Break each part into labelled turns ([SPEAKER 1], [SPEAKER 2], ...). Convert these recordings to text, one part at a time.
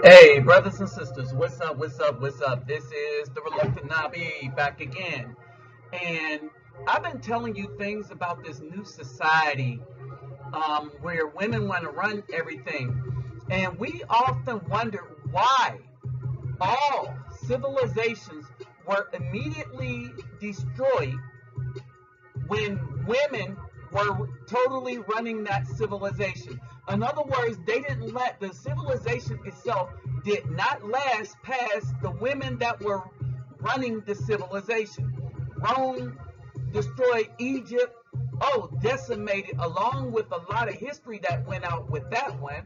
[SPEAKER 1] Hey, brothers and sisters, what's up, what's up, what's up? This is the Reluctant Nabi back again. And I've been telling you things about this new society where women want to run everything. And we often wonder why all civilizations were immediately destroyed when women were totally running that civilization. In other words, they didn't let the civilization itself did not last past the women that were running the civilization. Rome destroyed Egypt, decimated, along with a lot of history that went out with that one.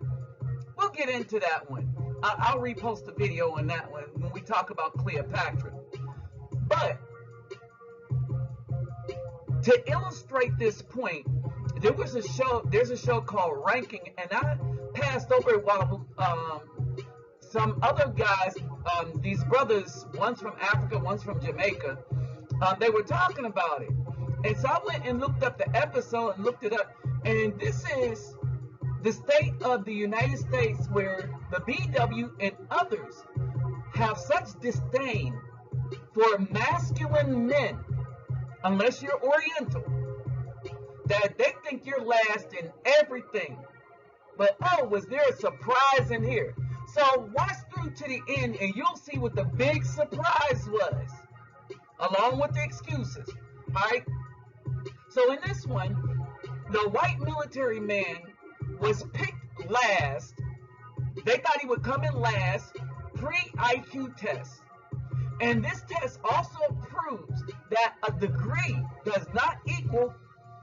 [SPEAKER 1] We'll get into that one. I'll repost a video on that one when we talk about Cleopatra. But to illustrate this point, there's a show called Ranking, and I passed over it while some other guys, these brothers, one's from Africa, one's from Jamaica, they were talking about it. And so I went and looked up the episode and looked it up, and this is the state of the United States where the BW and others have such disdain for masculine men, unless you're Oriental, that they think you're last in everything. But was there a surprise in here? So watch through to the end and you'll see what the big surprise was, along with the excuses. Alright? So in this one, the white military man was picked last. They thought he would come in last, pre-IQ test. And this test also proves that a degree does not equal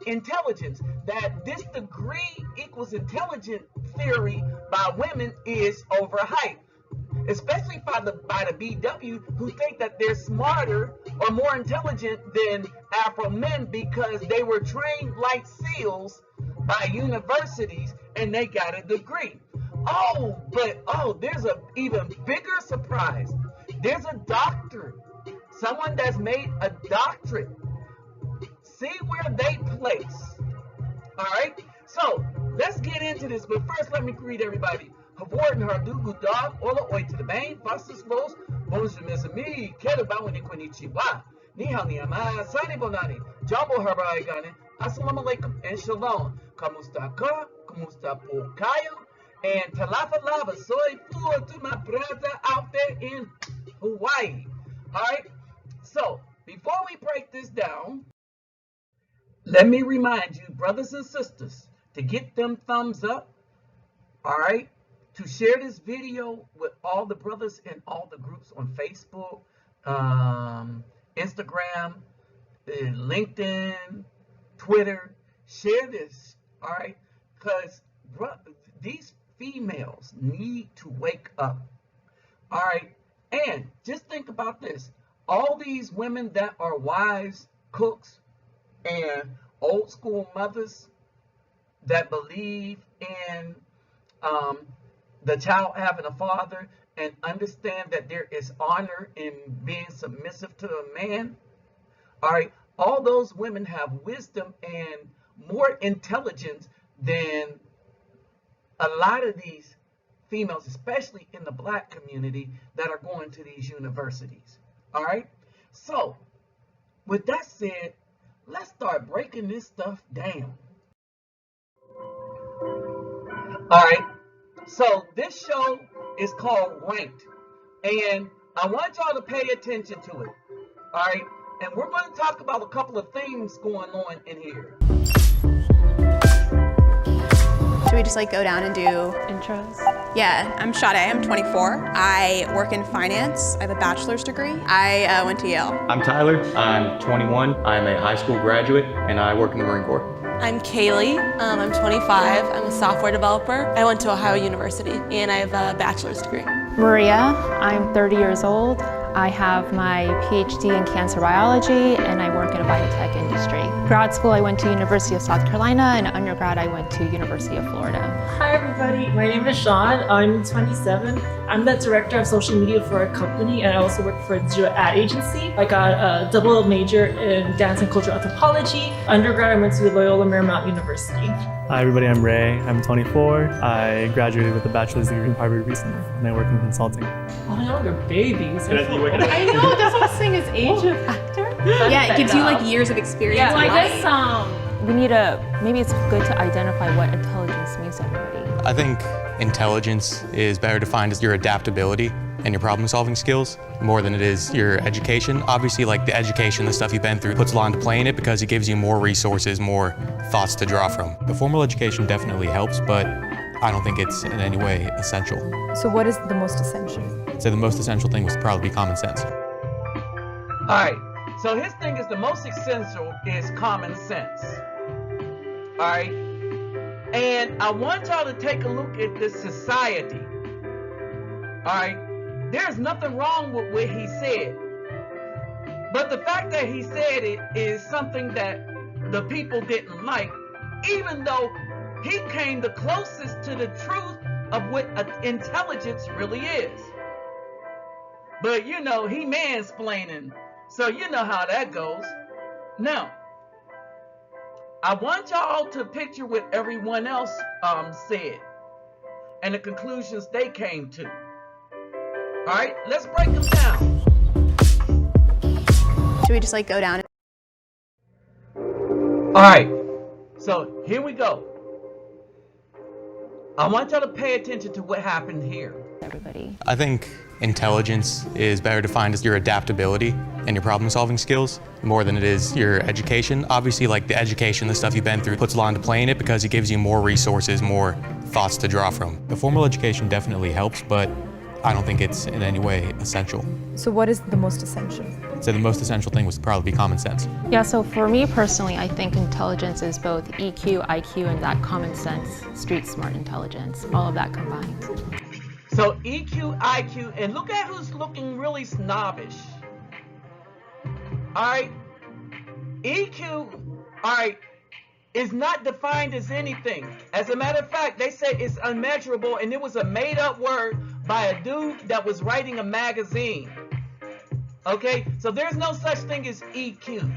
[SPEAKER 1] intelligence. That this degree equals intelligence theory by women is overhyped. Especially by the BW, who think that they're smarter or more intelligent than Afro men because they were trained like SEALs by universities and they got a degree. But there's an even bigger surprise. There's a doctor, someone that's made a doctorate. See where they place. All right, so let's get into this. But first, let me greet everybody. Havorden hardu gudog ola oi to the main fastest los bonjour mes amis quero bawani konnichiwa ni hao ni ama sani bonani jabo harai gane assalamu alaikum and shalom kamusta ka kamusta po kayo and talafa lava soy full to my brother out there in Hawaii. All right, so before we break this down, let me remind you, brothers and sisters, to get them thumbs up, all right, to share this video with all the brothers in all the groups on Facebook, Instagram, LinkedIn, Twitter. Share this, all right, because these females need to wake up, all right. And just think about this. All these women that are wives, cooks, and old school mothers that believe in the child having a father and understand that there is honor in being submissive to a man. All right, all those women have wisdom and more intelligence than a lot of these females, especially in the black community, that are going to these universities. All right, so with that said, let's start breaking this stuff down. All right, so this show is called Ranked, and I want y'all to pay attention to it. All right, and we're going to talk about a couple of things going on in here.
[SPEAKER 2] Should we just go down and do
[SPEAKER 3] intros?
[SPEAKER 2] Yeah, I'm Sade, I'm 24. I work in finance. I have a bachelor's degree. I went to Yale.
[SPEAKER 4] I'm Tyler, I'm 21. I'm a high school graduate and I work in the Marine Corps.
[SPEAKER 3] I'm Kaylee, I'm 25. I'm a software developer. I went to Ohio University and I have a bachelor's degree.
[SPEAKER 5] Maria, I'm 30 years old. I have my PhD in cancer biology and I work in a biotech industry. Grad school, I went to University of South Carolina, and undergrad, I went to University of Florida.
[SPEAKER 6] Hi everybody, my name is Sean. I'm 27. I'm the director of social media for a company, and I also work for a digital ad agency. I got a double major in dance and cultural anthropology. Undergrad, I went to Loyola Marymount University.
[SPEAKER 7] Hi everybody, I'm Ray. I'm 24. I graduated with a bachelor's degree in Harvard recently, and I work in consulting.
[SPEAKER 6] Oh, y'all are babies.
[SPEAKER 5] I know, that's what I was saying, is age a factor?
[SPEAKER 2] Yeah, it gives you like years of experience.
[SPEAKER 5] Yeah,
[SPEAKER 2] in
[SPEAKER 5] I
[SPEAKER 2] life.
[SPEAKER 5] guess we need maybe it's good to identify what intelligence means to everybody.
[SPEAKER 4] I think intelligence is better defined as your adaptability and your problem-solving skills more than it is your education. Obviously, like the education, the stuff you've been through puts a lot into play in it because it gives you more resources, more thoughts to draw from. The formal education definitely helps, but I don't think it's in any way essential.
[SPEAKER 8] So what is the most essential?
[SPEAKER 4] I'd say the most essential thing would probably be common sense.
[SPEAKER 1] All right. So his thing is the most essential is common sense. All right. And I want y'all to take a look at this society. All right. There's nothing wrong with what he said. But the fact that he said it is something that the people didn't like, even though he came the closest to the truth of what intelligence really is. But you know, he mansplaining. So you know how that goes. Now, I want y'all to picture what everyone else said and the conclusions they came to. All right, let's break them down.
[SPEAKER 2] Should we just like go down?
[SPEAKER 1] All right, so here we go. I want y'all to pay attention to what happened here.
[SPEAKER 5] Everybody.
[SPEAKER 4] I think intelligence is better defined as your adaptability and your problem-solving skills more than it is your education. Obviously, like the education, the stuff you've been through puts a lot into play in it because it gives you more resources, more thoughts to draw from. The formal education definitely helps, but I don't think it's in any way essential.
[SPEAKER 8] So what is the most essential?
[SPEAKER 4] I'd say the most essential thing would probably be common sense.
[SPEAKER 5] Yeah, so for me personally, I think intelligence is both EQ, IQ, and that common sense, street smart intelligence, all of that combined.
[SPEAKER 1] So EQ, IQ, and look at who's looking really snobbish. All right, EQ, all right, is not defined as anything. As a matter of fact, they say it's unmeasurable, and it was a made-up word by a dude that was writing a magazine. Okay, so there's no such thing as EQ.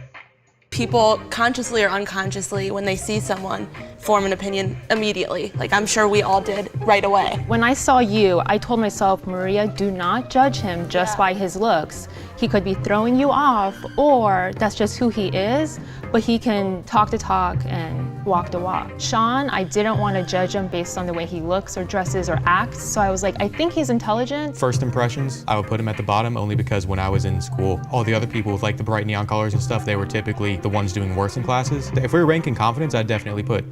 [SPEAKER 3] People consciously or unconsciously, when they see someone, form an opinion immediately. Like I'm sure we all did right away.
[SPEAKER 5] When I saw you, I told myself, Maria, do not judge him just by his looks. He could be throwing you off, or that's just who he is, but he can talk the talk and walk the walk. Sean, I didn't want to judge him based on the way he looks or dresses or acts, so I was like, I think he's intelligent.
[SPEAKER 4] First impressions, I would put him at the bottom only because when I was in school, all the other people with like the bright neon colors and stuff, they were typically the ones doing worse in classes. If we were ranking confidence, I'd definitely put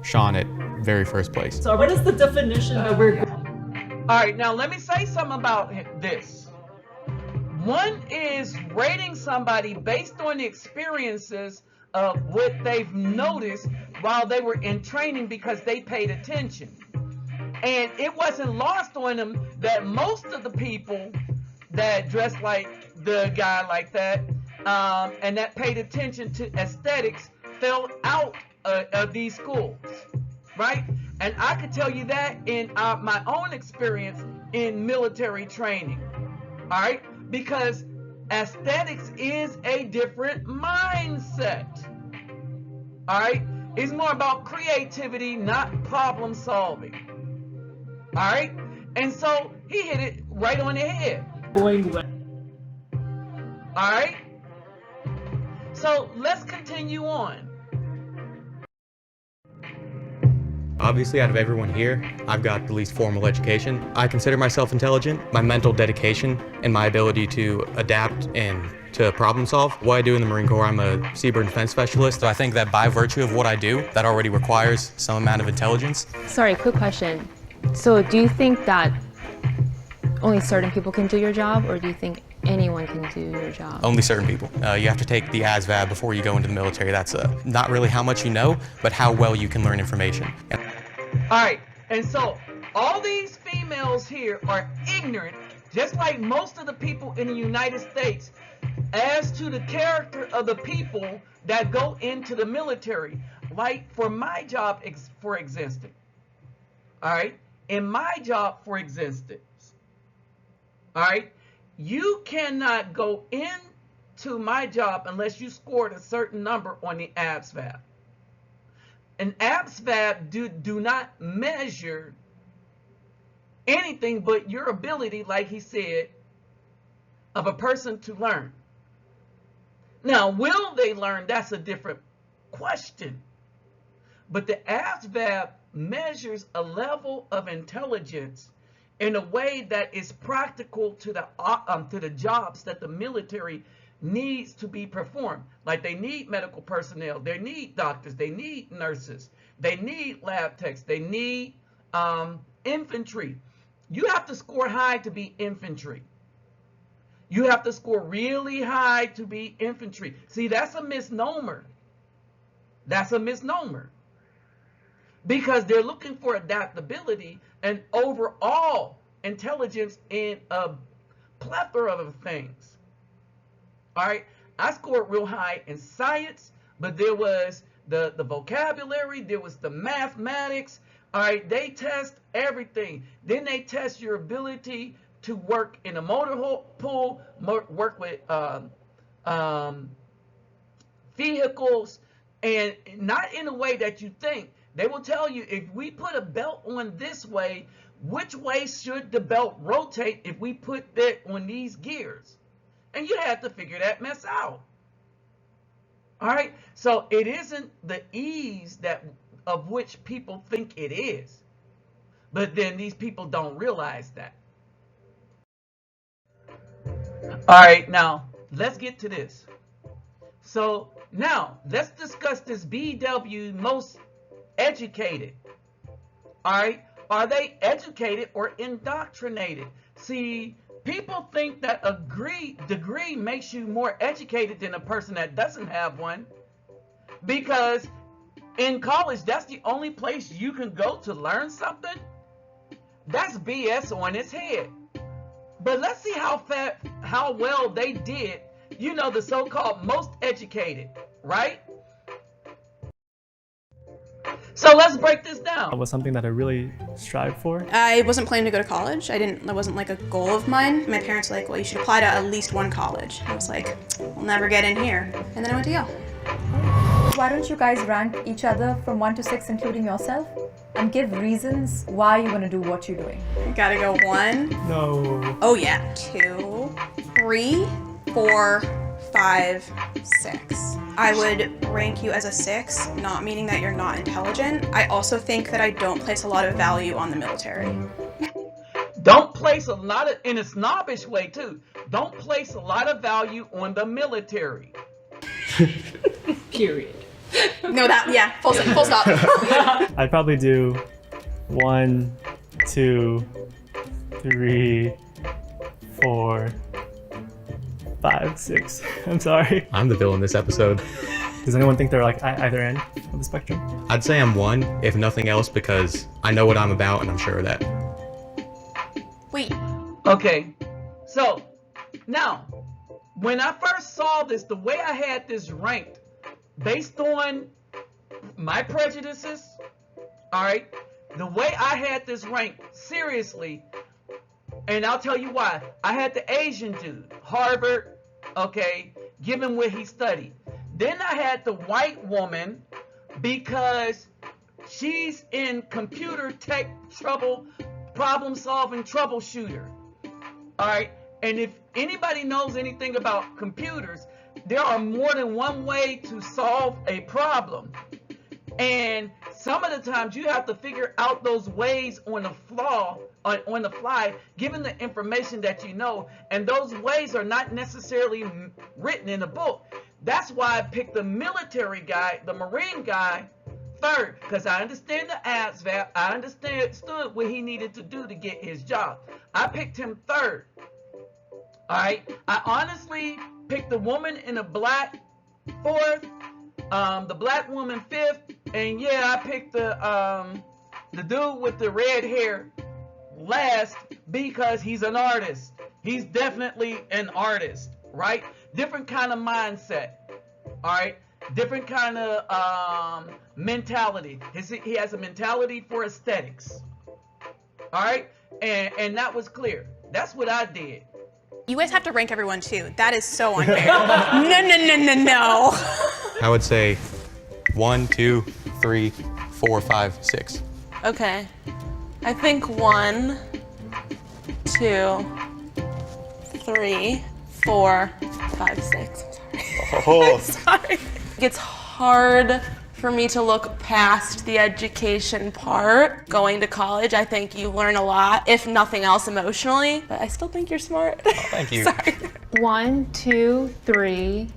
[SPEAKER 4] Sean at very first place.
[SPEAKER 6] So what is the definition that we're...
[SPEAKER 1] All right, now let me say something about this. One is rating somebody based on the experiences of what they've noticed while they were in training because they paid attention. And it wasn't lost on them that most of the people that dressed like the guy like that and that paid attention to aesthetics fell out of these schools, right? And I could tell you that in my own experience in military training, all right? Because aesthetics is a different mindset, all right? It's more about creativity, not problem solving, all right? And so he hit it right on the head.
[SPEAKER 6] Going well.
[SPEAKER 1] All right? So let's continue on.
[SPEAKER 4] Obviously, out of everyone here, I've got the least formal education. I consider myself intelligent. My mental dedication and my ability to adapt and to problem solve. What I do in the Marine Corps, I'm a seabird defense specialist. So I think that by virtue of what I do, that already requires some amount of intelligence.
[SPEAKER 5] Sorry, quick question. So do you think that only certain people can do your job, or do you think anyone can do your job?
[SPEAKER 4] Only certain people. You have to take the ASVAB before you go into the military. That's not really how much you know, but how well you can learn information.
[SPEAKER 1] All right, and so all these females here are ignorant, just like most of the people in the United States, as to the character of the people that go into the military. Like for my job, for existence. All right? In my job, for existence. All right? You cannot go into my job unless you scored a certain number on the ABSVAB. And ABSVAB do not measure anything but your ability, like he said, of a person to learn. Now, will they learn? That's a different question. But the ABSVAB measures a level of intelligence in a way that is practical to the jobs that the military needs to be performed. Like they need medical personnel, they need doctors, they need nurses, they need lab techs, they need infantry. You have to score high to be infantry. You have to score really high to be infantry. See, that's a misnomer. That's a misnomer. Because they're looking for adaptability and overall intelligence in a plethora of things. All right, I scored real high in science, but there was the vocabulary, there was the mathematics. All right, they test everything. Then they test your ability to work in a motor pool, work with vehicles, and not in a way that you think. They will tell you, if we put a belt on this way, which way should the belt rotate if we put that on these gears? And you have to figure that mess out. All right, so it isn't the ease of which people think it is, but then these people don't realize that. All right, now let's get to this. So now let's discuss this BW most educated. All right, are they educated or indoctrinated? See, people think that a degree makes you more educated than a person that doesn't have one, because in college, that's the only place you can go to learn something. That's BS on its head. But let's see how well they did, you know, the so-called most educated, right? So let's break this down.
[SPEAKER 7] It was something that I really strived for.
[SPEAKER 2] I wasn't planning to go to college. That wasn't like a goal of mine. My parents were like, well, you should apply to at least one college. I was like, we'll never get in here. And then I went to Yale.
[SPEAKER 8] Why don't you guys rank each other from 1 to 6, including yourself, and give reasons why you want to do what you're doing?
[SPEAKER 2] Gotta go 1.
[SPEAKER 7] No.
[SPEAKER 2] Oh yeah. 2, 3, 4, 5, 6. I would rank you as a 6, not meaning that you're not intelligent. I also think that I don't place a lot of value on the military.
[SPEAKER 1] Don't place a lot of, in a snobbish way too, don't place a lot of value on the military.
[SPEAKER 6] Period.
[SPEAKER 2] No, full stop.
[SPEAKER 7] I'd probably do 1, 2, 3, 4, 5, 6. I'm sorry.
[SPEAKER 4] I'm the villain this episode.
[SPEAKER 7] Does anyone think they're like either end of the spectrum?
[SPEAKER 4] I'd say I'm 1, if nothing else, because I know what I'm about and I'm sure of that.
[SPEAKER 2] Wait.
[SPEAKER 1] Okay, so now, when I first saw this, the way I had this ranked, based on my prejudices, all right, the way I had this ranked, seriously, and I'll tell you why. I had the Asian dude, Harvard, okay, given where he studied. Then I had the white woman, because she's in computer tech problem solving troubleshooter. All right, and if anybody knows anything about computers, there are more than one way to solve a problem. And some of the times you have to figure out those ways on the fly, given the information that you know, and those ways are not necessarily written in a book. That's why I picked the military guy, the Marine guy, third, because I understand the ASVAB. I understood what he needed to do to get his job. I picked him third. All right. I honestly picked the woman in the black fourth, the black woman fifth, and yeah, I picked the dude with the red hair last, because he's an artist. He's definitely an artist, right? Different kind of mindset. All right. different kind of mentality. He has a mentality for aesthetics. All right, and that was clear. That's what I did.
[SPEAKER 2] You guys have to rank everyone too. That is so unfair. No.
[SPEAKER 4] I would say 1, 2, 3, 4, 5, 6.
[SPEAKER 3] Okay. I think 1, 2, 3, 4, 5, 6.
[SPEAKER 4] Oh.
[SPEAKER 3] Sorry. It's hard for me to look past the education part. Going to college, I think you learn a lot, if nothing else emotionally, but I still think you're smart.
[SPEAKER 4] Oh, thank you.
[SPEAKER 3] Sorry.
[SPEAKER 5] 1, 2, 3,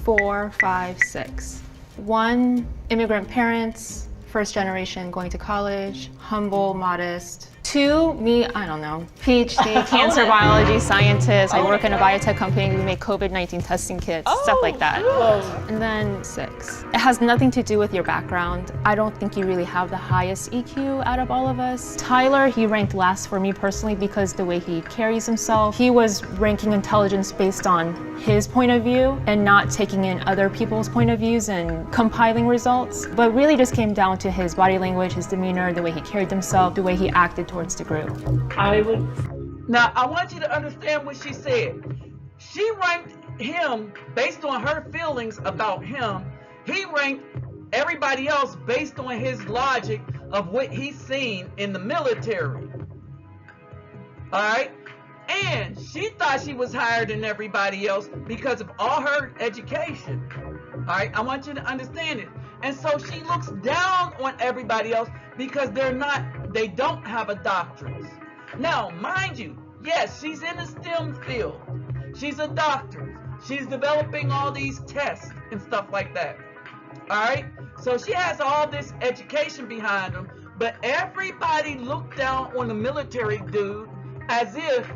[SPEAKER 5] 4, 5, 6. 1, immigrant parents, first generation going to college, humble, modest. 2, me, I don't know, PhD, cancer biology scientist. I work in a biotech company. We make COVID-19 testing kits, stuff like that. And then 6. It has nothing to do with your background. I don't think you really have the highest EQ out of all of us. Tyler, he ranked last for me personally because the way he carries himself. He was ranking intelligence based on his point of view and not taking in other people's point of views and compiling results, but really just came down to his body language, his demeanor, the way he carried himself, the way he acted towards the group.
[SPEAKER 6] I would.
[SPEAKER 1] Now, I want you to understand what she said. She ranked him based on her feelings about him. He ranked everybody else based on his logic of what he's seen in the military. All right? And she thought she was higher than everybody else because of all her education. All right? I want you to understand it. And so she looks down on everybody else because they don't have a doctorate. Now, mind you, yes, she's in the STEM field. She's a doctor. She's developing all these tests and stuff like that. All right? So she has all this education behind them, but everybody looked down on the military dude as if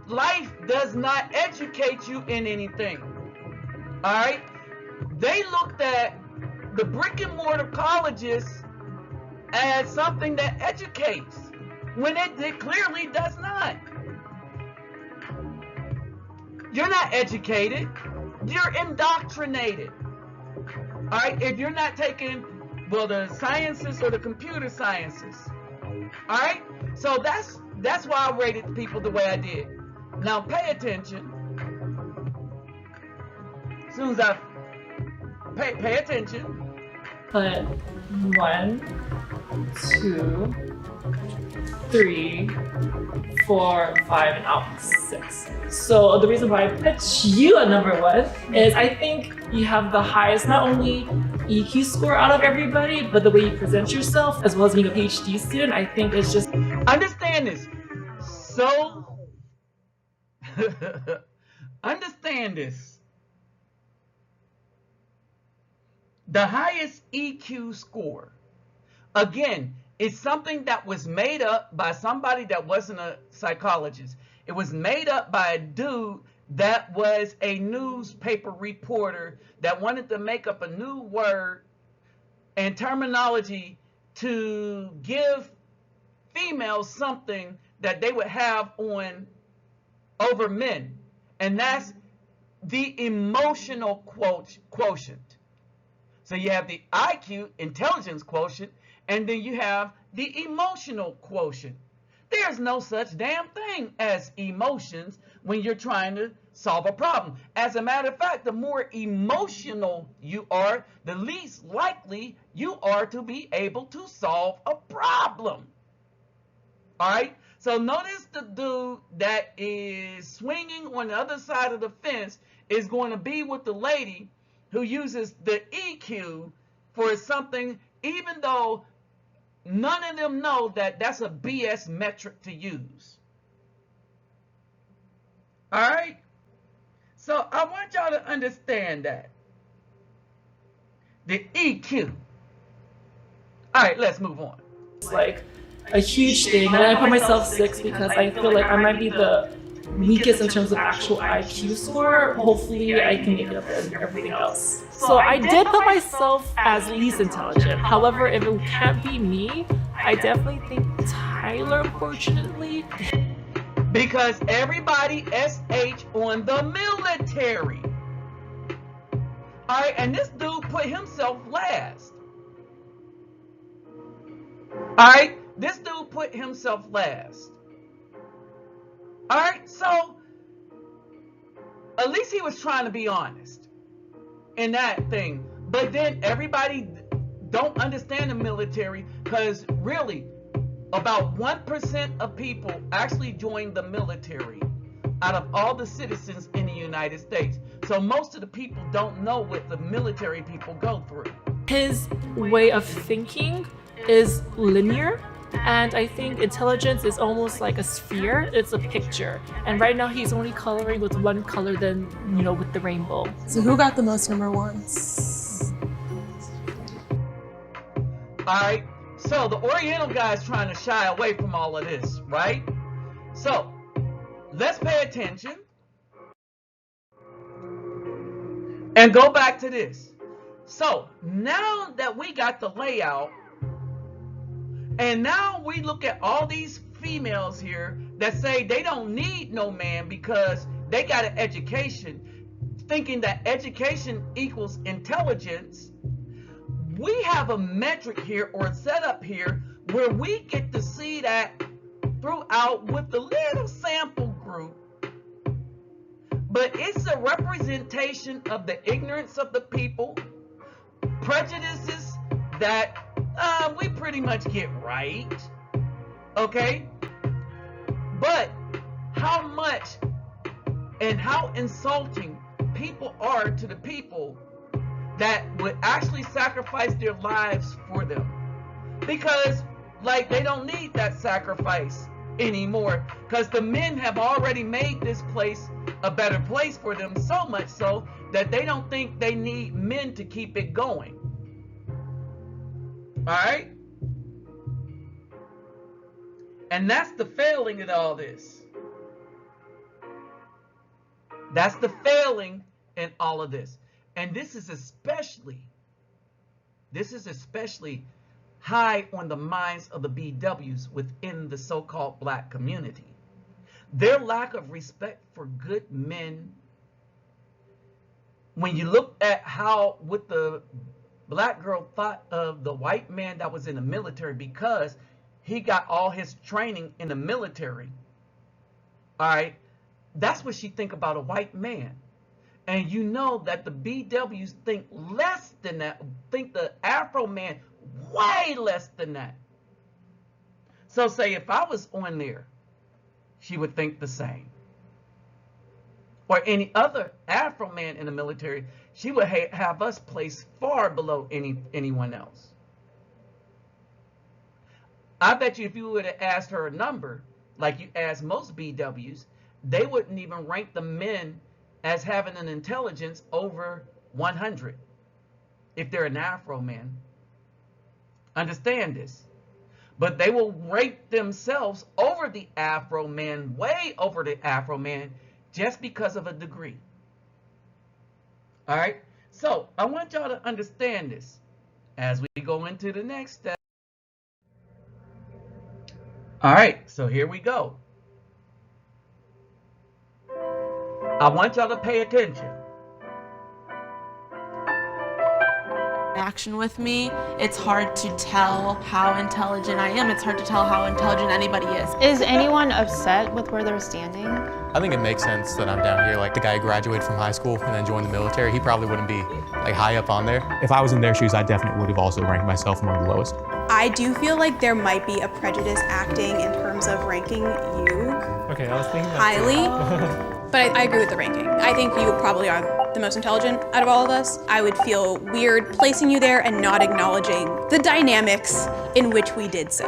[SPEAKER 1] life does not educate you in anything. All right? They looked at the brick and mortar colleges as something that educates when it clearly does not. You're not educated. You're indoctrinated. All right? If you're not taking, well, the sciences or the computer sciences. All right? So that's why I rated people the way I did. Now pay attention. As soon as I pay attention.
[SPEAKER 6] Put 1, 2, 3, 4, 5, and out 6. So the reason why I picked you at number 1 is I think you have the highest not only EQ score out of everybody, but the way you present yourself, as well as being a PhD student, I think is just...
[SPEAKER 1] Understand this. So, understand this. The highest EQ score, again, is something that was made up by somebody that wasn't a psychologist. It was made up by a dude that was a newspaper reporter that wanted to make up a new word and terminology to give females something that they would have on over men. And that's the emotional quotient. So you have the IQ, intelligence quotient, and then you have the emotional quotient. There's no such damn thing as emotions when you're trying to solve a problem. As a matter of fact, the more emotional you are, the least likely you are to be able to solve a problem. All right? So notice the dude that is swinging on the other side of the fence is going to be with the lady who uses the EQ for something, even though none of them know that that's a BS metric to use. All right? So I want y'all to understand that. The EQ. All right, let's move on.
[SPEAKER 6] It's like a huge thing, and I put myself 6 because I feel like I might be the weakest in terms of actual IQ score. Hopefully I can make it up in everything else. So I did put myself as least intelligent. However, if it can't be me, I definitely think Tyler, unfortunately.
[SPEAKER 1] Because everybody SH on the military. All right, and this dude put himself last. All right, this dude put himself last. All right, so at least he was trying to be honest in that thing. But then everybody don't understand the military, because really about 1% of people actually join the military out of all the citizens in the United States. So most of the people don't know what the military people go through.
[SPEAKER 6] His way of thinking is linear, and I think intelligence is almost like a sphere. It's a picture, and right now he's only coloring with one color, then with the rainbow.
[SPEAKER 3] So who got the most number ones?
[SPEAKER 1] All right, so the Oriental guy is trying to shy away from all of this, right? So let's pay attention and go back to this. So now that we got the layout, and now we look at all these females here that say they don't need no man because they got an education, thinking that education equals intelligence. We have a metric here, or a setup here, where we get to see that throughout with the little sample group. But it's a representation of the ignorance of the people, prejudices that we pretty much get right, okay? But how much and how insulting people are to the people that would actually sacrifice their lives for them. Because, like, they don't need that sacrifice anymore, because the men have already made this place a better place for them, so much so that they don't think they need men to keep it going. All right? And that's the failing in all this. That's the failing in all of this. And this is especially high on the minds of the BWs within the so-called black community. Their lack of respect for good men. When you look at what the black girl thought of the white man that was in the military, because he got all his training in the military, all right, that's what she think about a white man. And you know that the BWs think less than that, think the Afro man way less than that. So say if I was on there, she would think the same. Or any other Afro man in the military, she would have us placed far below anyone else. I bet you if you would have asked her a number, like you asked most BWs, they wouldn't even rank the men as having an intelligence over 100 if they're an Afro man. Understand this. But they will rate themselves over the Afro man, way over the Afro man, just because of a degree. All right? So I want y'all to understand this as we go into the next step. All right, so here we go. I want y'all to pay attention.
[SPEAKER 3] Action with me, it's hard to tell how intelligent I am. It's hard to tell how intelligent anybody is.
[SPEAKER 5] Is anyone upset with where they're standing?
[SPEAKER 4] I think it makes sense that I'm down here. Like the guy who graduated from high school and then joined the military, he probably wouldn't be like high up on there. If I was in their shoes, I definitely would have also ranked myself among the lowest.
[SPEAKER 2] I do feel like there might be a prejudice acting in terms of ranking you
[SPEAKER 7] Okay, I was thinking that
[SPEAKER 2] highly. But I agree with the ranking. I think you probably are the most intelligent out of all of us. I would feel weird placing you there and not acknowledging the dynamics in which we did so.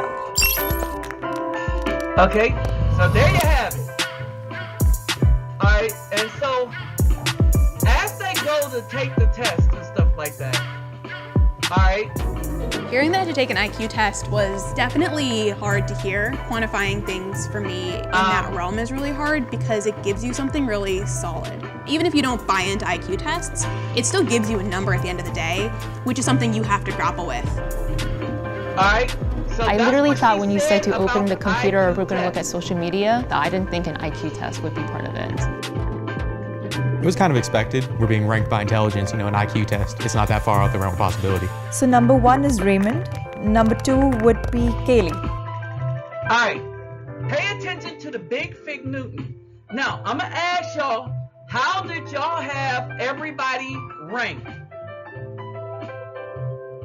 [SPEAKER 1] Okay, so there you have it. All right, and so as they go to take the test and stuff like that, all right,
[SPEAKER 2] Hearing that I had to take an IQ test was definitely hard to hear. Quantifying things for me in that realm is really hard because it gives you something really solid. Even if you don't buy into IQ tests, it still gives you a number at the end of the day, which is something you have to grapple with.
[SPEAKER 1] All right. So
[SPEAKER 5] I literally thought when you said to open the
[SPEAKER 1] about
[SPEAKER 5] computer or we're going to
[SPEAKER 1] IQ
[SPEAKER 5] look at social media, that I didn't think an IQ test would be part of it.
[SPEAKER 4] It was kind of expected. We're being ranked by intelligence, an IQ test. It's not that far out the realm of possibility.
[SPEAKER 8] So number 1 is Raymond. Number 2 would be Kaylee.
[SPEAKER 1] All right, pay attention to the big Fig Newton. Now, I'm going to ask y'all, how did y'all have everybody ranked?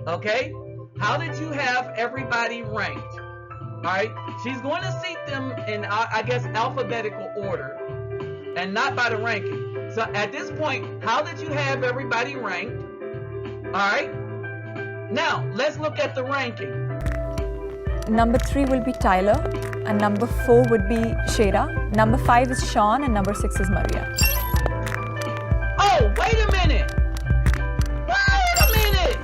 [SPEAKER 1] Okay? How did you have everybody ranked? All right? She's going to seat them in, I guess, alphabetical order and not by the ranking. So at this point, how did you have everybody ranked? All right? Now, let's look at the ranking.
[SPEAKER 8] Number 3 will be Tyler. And number 4 would be Shada. Number 5 is Sean. And number 6 is Maria.
[SPEAKER 1] Oh, wait a minute. Wait a minute.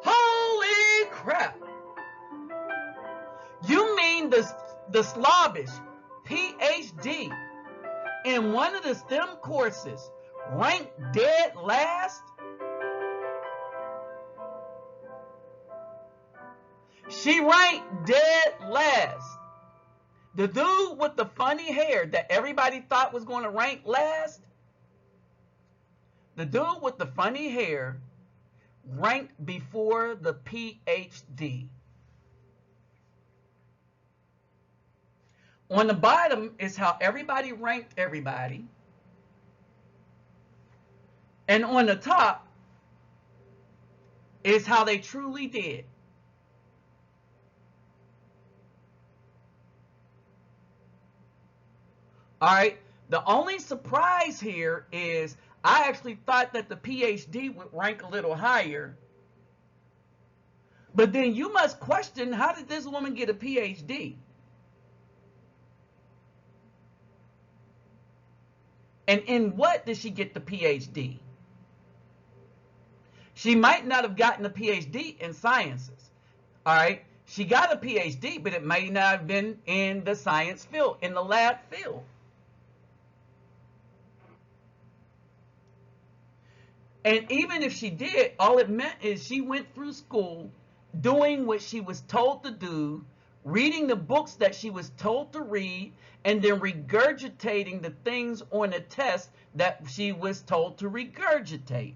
[SPEAKER 1] Holy crap. You mean the Slavish PhD in one of the STEM courses ranked dead last? She ranked dead last. The dude with the funny hair that everybody thought was going to rank last, the dude with the funny hair ranked before the PhD. On the bottom is how everybody ranked everybody. And on the top is how they truly did. All right, the only surprise here is I actually thought that the PhD would rank a little higher. But then you must question, how did this woman get a PhD? And in what did she get the PhD? She might not have gotten a PhD in sciences. All right, she got a PhD, but it may not have been in the science field, in the lab field. And even if she did, all it meant is she went through school doing what she was told to do, reading the books that she was told to read, and then regurgitating the things on the test that she was told to regurgitate.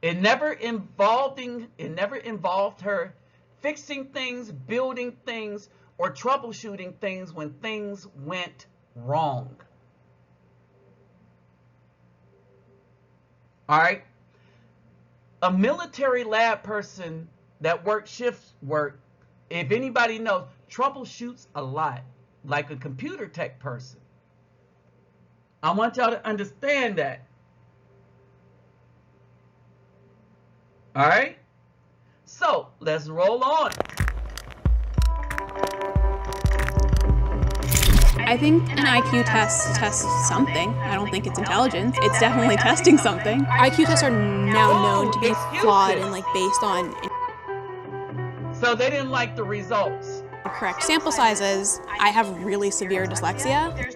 [SPEAKER 1] It never involved her fixing things, building things, or troubleshooting things when things went wrong. All right. A military lab person that works shift work, if anybody knows, troubleshoots a lot, like a computer tech person. I want y'all to understand that. All right. So let's roll on.
[SPEAKER 2] I think an IQ test tests something. I don't think it's intelligence. It's definitely testing something. IQ tests are now known to be flawed and based on
[SPEAKER 1] So they didn't like the results.
[SPEAKER 2] correct sample sizes. I have really severe dyslexia.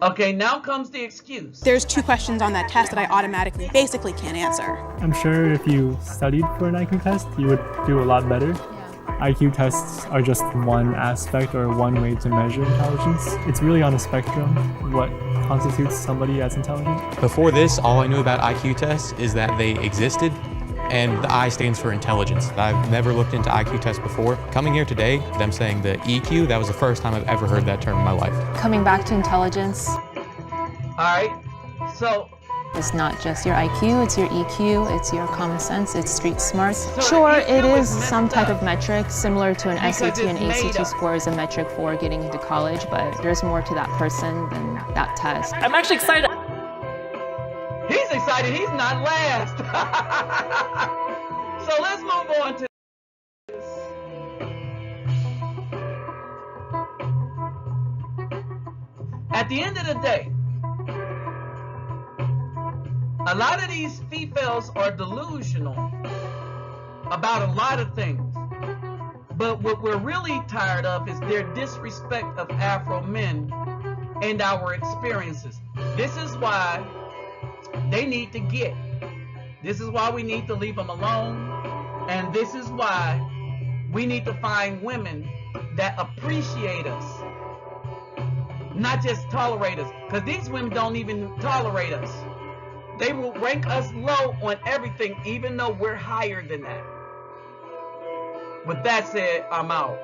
[SPEAKER 1] Okay, now comes the excuse.
[SPEAKER 2] There's 2 questions on that test that I automatically basically can't answer.
[SPEAKER 7] I'm sure if you studied for an IQ test, you would do a lot better. IQ tests are just one aspect or one way to measure intelligence. It's really on a spectrum what constitutes somebody as intelligent.
[SPEAKER 4] Before this, all I knew about IQ tests is that they existed, and the I stands for intelligence. I've never looked into IQ tests before. Coming here today, them saying the EQ, that was the first time I've ever heard that term in my life.
[SPEAKER 5] Coming back to intelligence,
[SPEAKER 1] All right, so
[SPEAKER 5] it's not just your IQ, it's your EQ, it's your common sense, it's street smarts.
[SPEAKER 1] So
[SPEAKER 5] Sure,
[SPEAKER 1] the
[SPEAKER 5] it
[SPEAKER 1] EQ
[SPEAKER 5] is
[SPEAKER 1] is
[SPEAKER 5] some
[SPEAKER 1] messed
[SPEAKER 5] type
[SPEAKER 1] up.
[SPEAKER 5] of metric similar to an
[SPEAKER 1] Because
[SPEAKER 5] SAT and
[SPEAKER 1] it's made
[SPEAKER 5] ACT
[SPEAKER 1] up.
[SPEAKER 5] score is a metric for getting into college, but there's more to that person than that test.
[SPEAKER 6] I'm actually excited.
[SPEAKER 1] he's excited he's not last. So let's move on to at the end of the day, a lot of these females are delusional about a lot of things. But what we're really tired of is their disrespect of Afro men and our experiences. This is why they need to get. This is why we need to leave them alone. And this is why we need to find women that appreciate us, not just tolerate us, because these women don't even tolerate us. They will rank us low on everything, even though we're higher than that. With that said, I'm out.